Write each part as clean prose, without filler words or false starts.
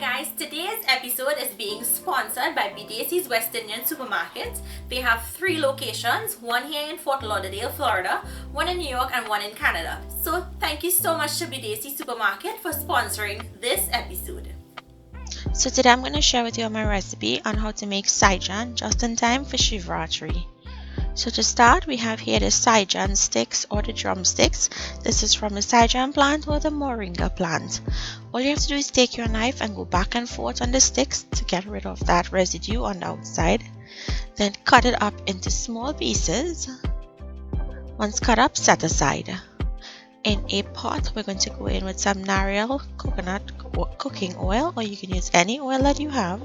guys, today's episode is being sponsored by BDAC's West Indian Supermarket. They have 3 locations, one here in Fort Lauderdale, Florida, one in New York, and one in Canada. So thank you so much to BDAC Supermarket for sponsoring this episode. So today I'm going to share with you my recipe on how to make Saijan just in time for Shivratri. So to start, we have here the Saijan sticks or the drumsticks. This is from the Saijan plant or the Moringa plant. All you have to do is take your knife and go back and forth on the sticks to get rid of that residue on the outside. Then cut it up into small pieces. Once cut up, set aside. In a pot, we're going to go in with some Nariyal coconut cooking oil, or you can use any oil that you have.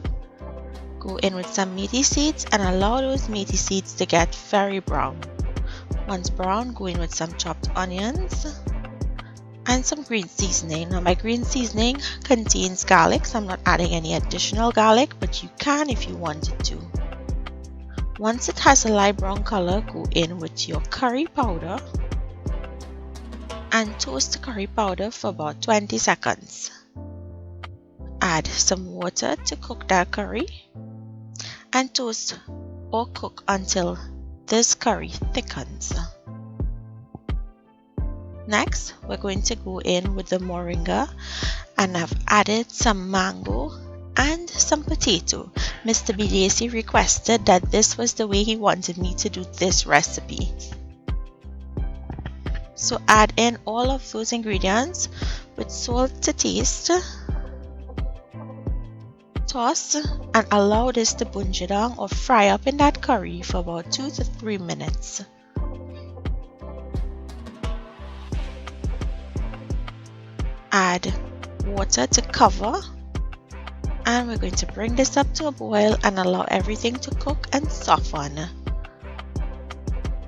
Go in with some methi seeds and allow those methi seeds to get very brown. Once brown, go in with some chopped onions and some green seasoning. Now my green seasoning contains garlic, so I'm not adding any additional garlic, but you can if you wanted to. Once it has a light brown color, go in with your curry powder and toast the curry powder for about 20 seconds. Add some water to cook that curry and toast or cook until this curry thickens. Next, we're going to go in with the moringa, and I've added some mango and some potato. Mr. BDAC requested that this was the way he wanted me to do this recipe. So add in all of those ingredients with salt to taste. Toss and allow this to bunjil down or fry up in that curry for about 2 to 3 minutes. Add water to cover, and we're going to bring this up to a boil and allow everything to cook and soften.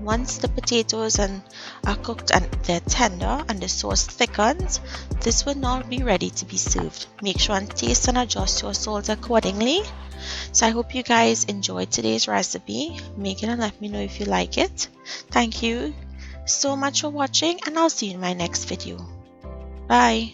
Once the potatoes are cooked and they're tender and the sauce thickens, this will now be ready to be served. Make sure and taste and adjust your salt accordingly. So I hope you guys enjoyed today's recipe. Make it and let me know if you like it. Thank you so much for watching, and I'll see you in my next video. Bye.